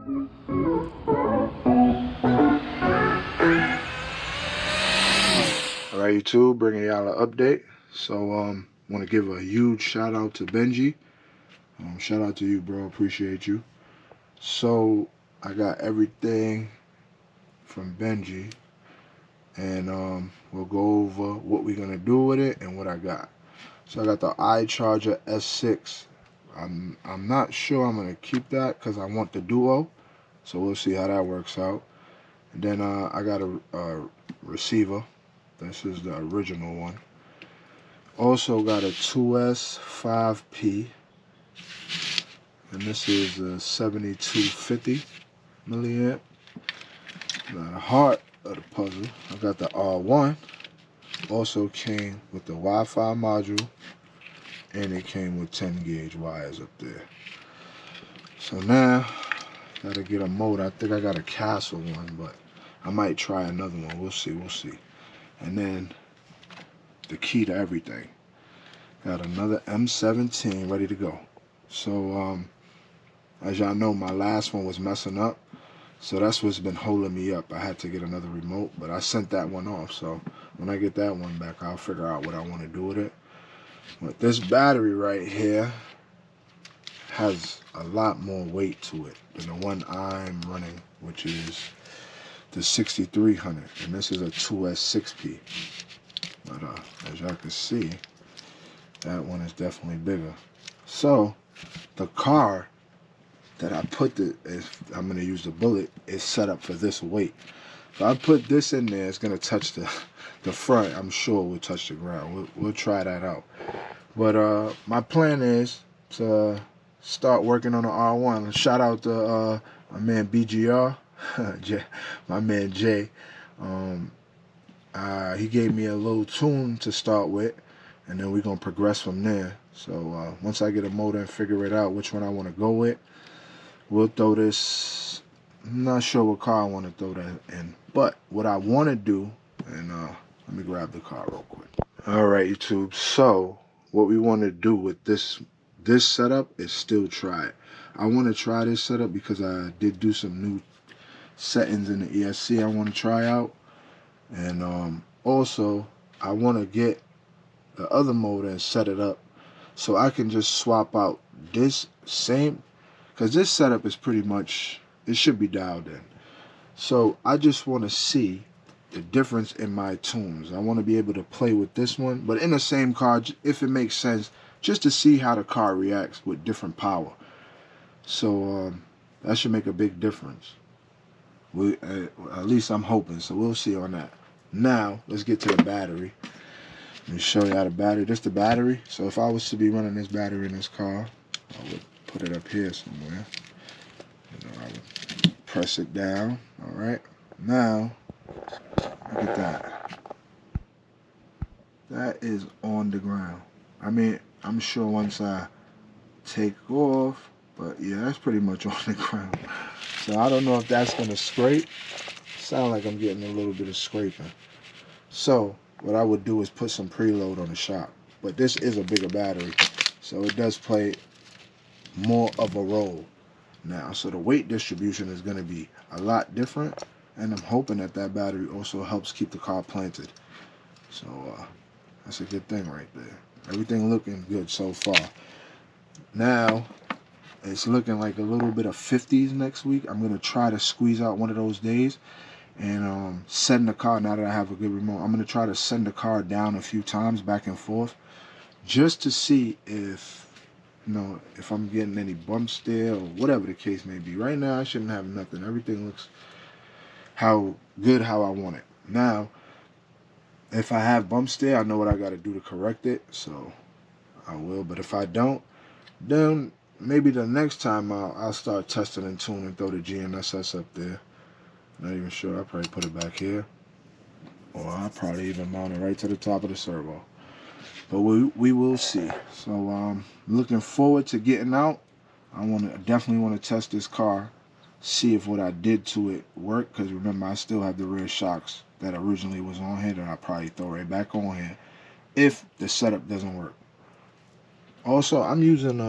Alright, YouTube, bringing y'all an update. So want to give a huge shout out to Benji. Shout out to you, bro, appreciate you. So I got everything from Benji, and we'll go over what we're gonna do with it and what I got. So I got the iCharger S6. I'm not sure I'm gonna keep that because I want the Duo, so we'll see how that works out. And then I got a receiver. This is the original one. Also got a 2S5P, and this is a 7250 milliamp. Now the heart of the puzzle, I got the R1. Also came with the Wi-Fi module, and it came with 10 gauge wires up there. So now, gotta get a motor. I think I got a Castle one, but I might try another one. We'll see. And then the key to everything. Got another M17 ready to go. So as y'all know, my last one was messing up, so that's what's been holding me up. I had to get another remote, but I sent that one off, so when I get that one back, I'll figure out what I want to do with it. But this battery right here has a lot more weight to it than the one I'm running, which is the 6300, and this is a 2S6P. But as y'all can see, that one is definitely bigger. So the car that I put if I'm gonna use the bullet, is set up for this weight. If I put this in there, it's gonna touch the front. I'm sure we'll touch the ground. We'll try that out. But my plan is to start working on the R1. Shout out to my man BGR, my man Jay. He gave me a little tune to start with, and then we're gonna progress from there. So once I get a motor and figure it out which one I want to go with, we'll throw this. I'm not sure what car I want to throw that in, but what I want to do, and let me grab the car real quick. All right, YouTube. So what we want to do with this setup is still try it. I want to try this setup because I did do some new settings in the ESC I want to try out, and also I want to get the other motor and set it up so I can just swap out this same, because this setup is pretty much, it should be dialed in. So I just want to see the difference in my tunes. I want to be able to play with this one, but in the same car, if it makes sense, just to see how the car reacts with different power. So that should make a big difference. At least I'm hoping, so we'll see on that. Now, let's get to the battery. Let me show you how the battery, this is the battery. So if I was to be running this battery in this car, I would put it up here somewhere. I would press it down, all right? Now, look at that. That is on the ground. I mean, I'm sure once I take off, but yeah, that's pretty much on the ground. So I don't know if that's gonna scrape. Sound like I'm getting a little bit of scraping. So what I would do is put some preload on the shock. But this is a bigger battery, so it does play more of a role now. So the weight distribution is gonna be a lot different, and I'm hoping that that battery also helps keep the car planted. So that's a good thing right there. Everything looking good so far. Now it's looking like a little bit of 50s next week. I'm gonna try to squeeze out one of those days and send the car, now that I have a good remote, I'm gonna try to send the car down a few times back and forth just to see if, you know, if I'm getting any bumps there or whatever the case may be. Right now I shouldn't have nothing. Everything looks how I want it. Now if I have bumps there, I know what I got to do to correct it, so I will. But if I don't, then maybe the next time I'll start testing and tuning, throw the GNSS up there. Not even sure. I'll probably put it back here, or I'll probably even mount it right to the top of the servo. But we will see. So looking forward to getting out. I definitely want to test this car, see if what I did to it worked. Because remember, I still have the rear shocks that originally was on here that I'll probably throw right back on here if the setup doesn't work. Also, I'm using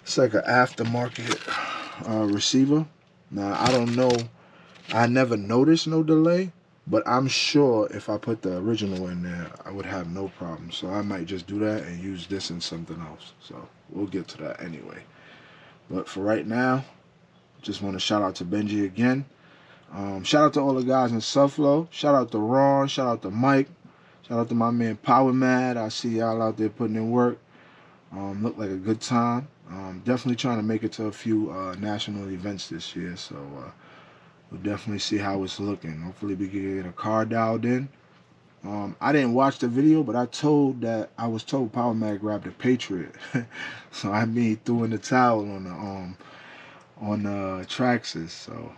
it's like an aftermarket receiver. Now, I don't know. I never noticed no delay, but I'm sure if I put the original in there, I would have no problem. So I might just do that and use this in something else. So we'll get to that anyway. But for right now, just want to shout out to Benji again. Shout out to all the guys in Sufflo. Shout out to Ron. Shout out to Mike. Shout out to my man Power Mad. I see y'all out there putting in work. Looked like a good time. Definitely trying to make it to a few national events this year. So we'll definitely see how it's looking. Hopefully we can get a car dialed in. I didn't watch the video, but I was told Power Mad grabbed a Patriot. So I mean threw in the towel on the Traxxas. So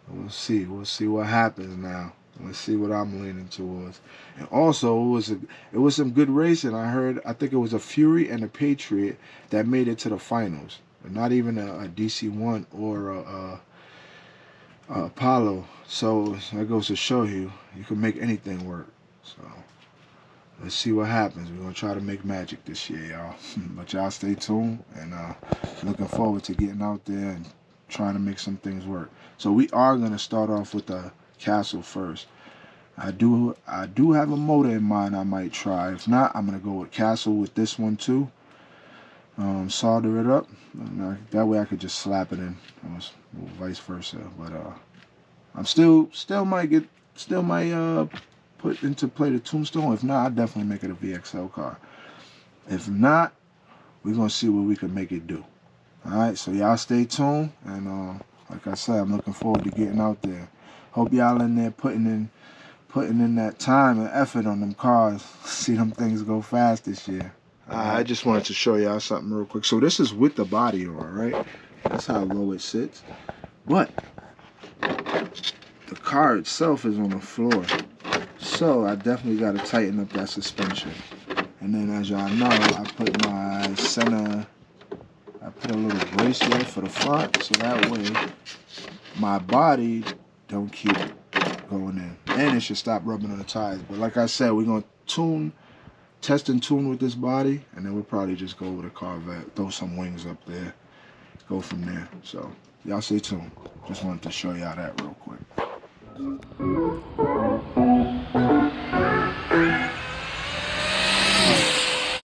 we'll see. We'll see what happens now. Let's see what I'm leaning towards. And also, it was some good racing. I think it was a Fury and a Patriot that made it to the finals. Not even a DC-1 or a Apollo. So that goes to show you can make anything work. So let's see what happens. We're going to try to make magic this year, y'all. But y'all stay tuned. And looking forward to getting out there and trying to make some things work. So we are going to start off with the Castle first. I do have a motor in mind I might try. If not, I'm gonna go with Castle with this one too. Solder it up. That way I could just slap it in, or vice versa. But I'm still might put into play the Tombstone. If not, I'll definitely make it a VXL car. If not, we're gonna see what we can make it do. All right, so y'all stay tuned, and like I said, I'm looking forward to getting out there. Hope y'all in there putting in that time and effort on them cars. See them things go fast this year. I just wanted to show y'all something real quick. So this is with the body on, right? That's how low it sits. But the car itself is on the floor. So I definitely got to tighten up that suspension. And then as y'all know, I put a little bracelet for the front, so that way my body don't keep going in. And it should stop rubbing on the tires. But like I said, we're going to test and tune with this body, and then we'll probably just go with a Corvette, throw some wings up there, go from there. So y'all stay tuned. Just wanted to show y'all that real quick.